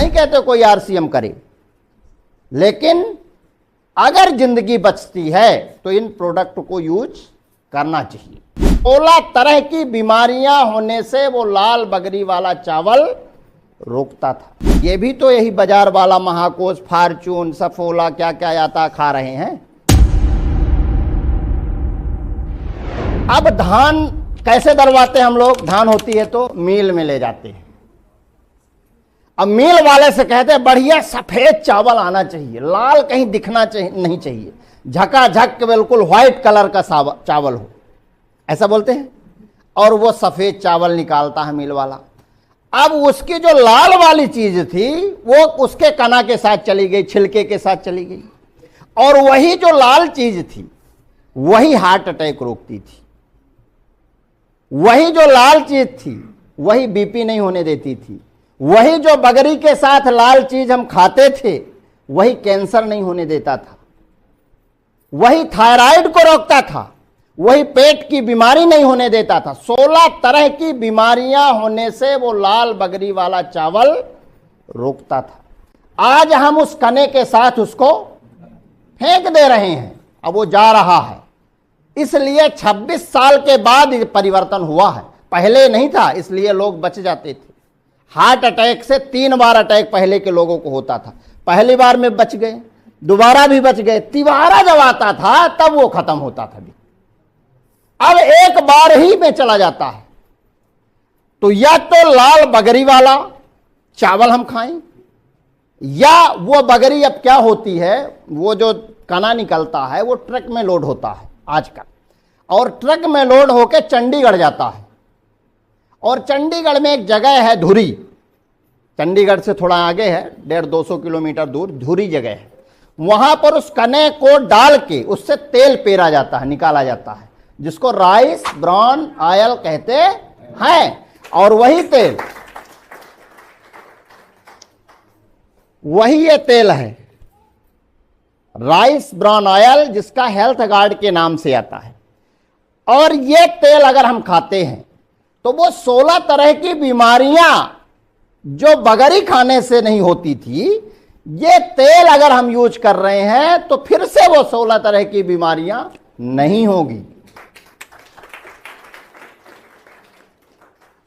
नहीं कहते कोई आरसीएम करे, लेकिन अगर जिंदगी बचती है तो इन प्रोडक्ट को यूज करना चाहिए। 16 तरह की बीमारियां होने से वो लाल बगरी वाला चावल रोकता था। ये भी तो यही बाजार वाला महाकोश, फॉर्चून, सफोला क्या क्या आता खा रहे हैं। अब धान कैसे दरवाते हैं हम लोग? धान होती है तो मिल में ले जाते हैं। अब मिल वाले से कहते हैं बढ़िया सफेद चावल आना चाहिए, लाल कहीं दिखना नहीं चाहिए, झकाझक बिल्कुल व्हाइट कलर का चावल हो, ऐसा बोलते हैं। और वो सफेद चावल निकालता है मिल वाला। अब उसकी जो लाल वाली चीज थी वो उसके कना के साथ चली गई, छिलके के साथ चली गई, और वही जो लाल चीज थी वही हार्ट अटैक रोकती थी। वही जो लाल चीज थी वही बीपी नहीं होने देती थी। वही जो बगरी के साथ लाल चीज हम खाते थे वही कैंसर नहीं होने देता था। वही थायराइड को रोकता था, वही पेट की बीमारी नहीं होने देता था। 16 तरह की बीमारियां होने से वो लाल बगरी वाला चावल रोकता था। आज हम उस कने के साथ उसको फेंक दे रहे हैं, अब वो जा रहा है। इसलिए 26 साल के बाद परिवर्तन हुआ है, पहले नहीं था, इसलिए लोग बच जाते थे। हार्ट अटैक से 3 बार अटैक पहले के लोगों को होता था। पहली बार में बच गए, दोबारा भी बच गए, तिबारा जब आता था तब वो खत्म होता था। अब एक बार ही में चला जाता है। तो या तो लाल बगरी वाला चावल हम खाएं, या वो बगरी अब क्या होती है, वो जो कना निकलता है वो ट्रक में लोड होता है आजकल, और ट्रक में लोड होकर चंडीगढ़ जाता है। और चंडीगढ़ में एक जगह है धुरी, चंडीगढ़ से थोड़ा आगे है, 150-200 किलोमीटर दूर धुरी जगह है। वहां पर उस कने को डाल के उससे तेल पेरा जाता है, निकाला जाता है, जिसको राइस ब्राउन ऑयल कहते हैं। और वही तेल, वही ये तेल है राइस ब्राउन ऑयल, जिसका हेल्थ गार्ड के नाम से आता है। और ये तेल अगर हम खाते हैं तो वो 16 तरह की बीमारियां जो बगरी खाने से नहीं होती थी, ये तेल अगर हम यूज कर रहे हैं तो फिर से वो 16 तरह की बीमारियां नहीं होगी।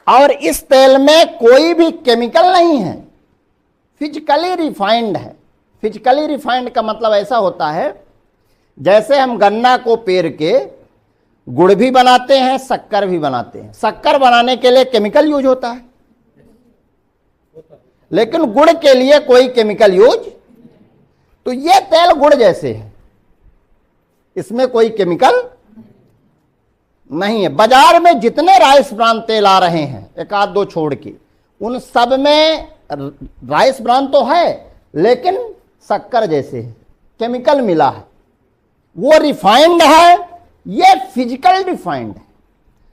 और इस तेल में कोई भी केमिकल नहीं है, फिजिकली रिफाइंड है। फिजिकली रिफाइंड का मतलब ऐसा होता है जैसे हम गन्ना को पेर के गुड़ भी बनाते हैं, शक्कर भी बनाते हैं। शक्कर बनाने के लिए केमिकल यूज होता है, लेकिन गुड़ के लिए कोई केमिकल यूज। तो ये तेल गुड़ जैसे है, इसमें कोई केमिकल नहीं है। बाजार में जितने राइस ब्रान तेल आ रहे हैं, एक आध दो छोड़ के, उन सब में राइस ब्रान तो है लेकिन शक्कर जैसे है, केमिकल मिला है। वो रिफाइंड है, ये फिजिकल रिफाइंड है।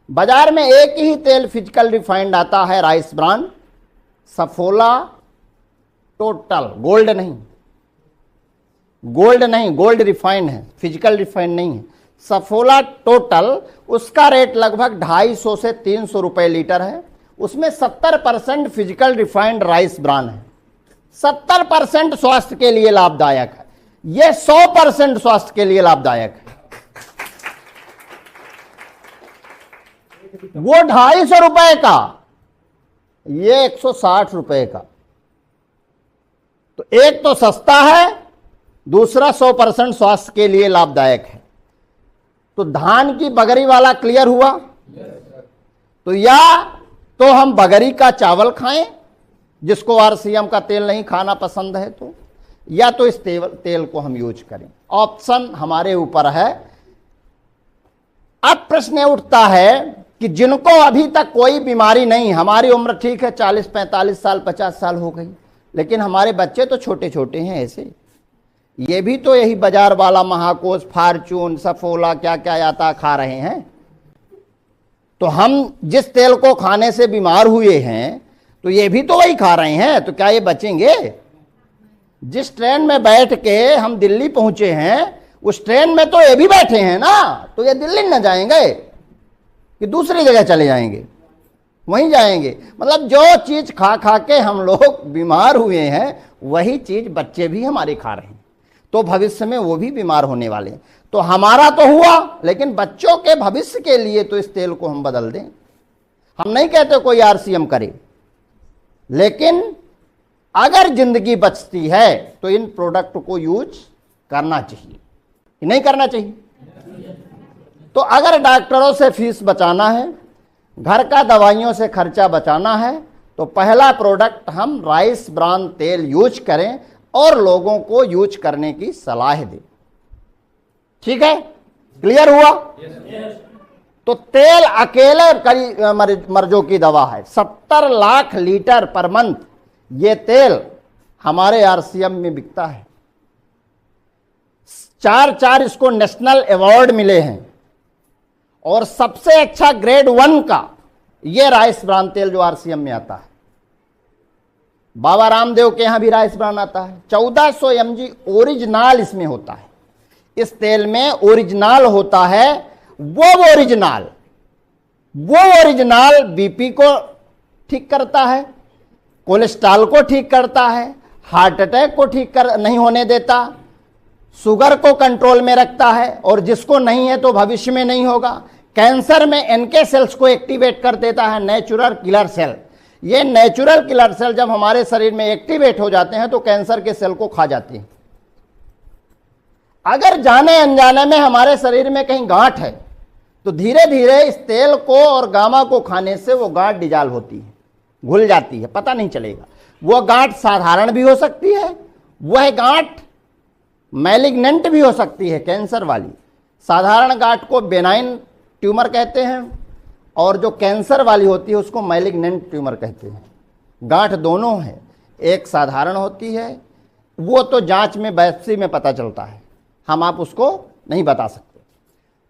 बाजार में एक ही तेल फिजिकल रिफाइंड आता है, rice bran, Saffola total. Gold नहीं, गोल्ड नहीं, गोल्ड रिफाइंड है, फिजिकल रिफाइंड नहीं है। सफोला टोटल, उसका रेट लगभग 250 से 300 रुपए लीटर है। उसमें 70% फिजिकल रिफाइंड राइस ब्रान है। 70% स्वास्थ्य के लिए लाभदायक है, यह 100% स्वास्थ्य के लिए लाभदायक है। वो 250 रुपए का, ये 160 रुपए का। तो एक तो सस्ता है, दूसरा 100% स्वास्थ्य के लिए लाभदायक है। तो धान की बगरी वाला क्लियर हुआ। तो या तो हम बगरी का चावल खाएं, जिसको आरसीएम का तेल नहीं खाना पसंद है, तो या तो इस तेल को हम यूज करें। ऑप्शन हमारे ऊपर है। अब प्रश्न उठता है कि जिनको अभी तक कोई बीमारी नहीं, हमारी उम्र ठीक है 40-45 साल 50 साल हो गई, लेकिन हमारे बच्चे तो छोटे छोटे हैं ऐसे, ये भी तो यही बाजार वाला महाकोश, फॉर्चून, सफोला क्या क्या आता खा रहे हैं। तो हम जिस तेल को खाने से बीमार हुए हैं तो ये भी तो वही खा रहे हैं, तो क्या ये बचेंगे? जिस ट्रेन में बैठ के हम दिल्ली पहुंचे हैं, उस ट्रेन में तो ये भी बैठे हैं ना, तो ये दिल्ली न जाएंगे कि दूसरी जगह चले जाएंगे? वहीं जाएंगे। मतलब जो चीज खा खा के हम लोग बीमार हुए हैं वही चीज बच्चे भी हमारे खा रहे हैं, तो भविष्य में वो भी बीमार होने वाले हैं। तो हमारा तो हुआ, लेकिन बच्चों के भविष्य के लिए तो इस तेल को हम बदल दें। हम नहीं कहते कोई आरसीएम करे, लेकिन अगर जिंदगी बचती है तो इन प्रोडक्ट को यूज करना चाहिए, नहीं करना चाहिए। तो अगर डॉक्टरों से फीस बचाना है, घर का दवाइयों से खर्चा बचाना है, तो पहला प्रोडक्ट हम राइस ब्रान तेल यूज करें और लोगों को यूज करने की सलाह दें। ठीक है, क्लियर हुआ? तो तेल अकेले कई मर्जों की दवा है। 70 लाख लीटर पर मंथ ये तेल हमारे आरसीएम में बिकता है। 4 इसको नेशनल अवार्ड मिले हैं, और सबसे अच्छा ग्रेड 1 का ये राइस ब्रान तेल जो आरसीएम में आता है। बाबा रामदेव के यहां भी राइस ब्रान आता है। 1400 mg ओरिजिनल इसमें होता है। इस तेल में ओरिजिनल होता है, वो ओरिजिनल बीपी को ठीक करता है, कोलेस्ट्रॉल को ठीक करता है, हार्ट अटैक को ठीक कर नहीं होने देता, शुगर को कंट्रोल में रखता है, और जिसको नहीं है तो भविष्य में नहीं होगा। कैंसर में एनके सेल्स को एक्टिवेट कर देता है, नेचुरल किलर सेल। ये नेचुरल किलर सेल जब हमारे शरीर में एक्टिवेट हो जाते हैं तो कैंसर के सेल को खा जाती हैं। अगर जाने अनजाने में हमारे शरीर में कहीं गांठ है तो धीरे धीरे इस तेल को और गामा को खाने से वो गांठ डिजॉल्व होती है, घुल जाती है, पता नहीं चलेगा। वो गांठ साधारण भी हो सकती है, वह गांठ मैलिग्नेंट भी हो सकती है, कैंसर वाली। साधारण गांठ को बेनाइन ट्यूमर कहते हैं, और जो कैंसर वाली होती है उसको मैलिग्नेंट ट्यूमर कहते हैं। गांठ दोनों है, एक साधारण होती है, वो तो जांच में बायोप्सी में पता चलता है, हम आप उसको नहीं बता सकते।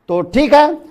तो ठीक है।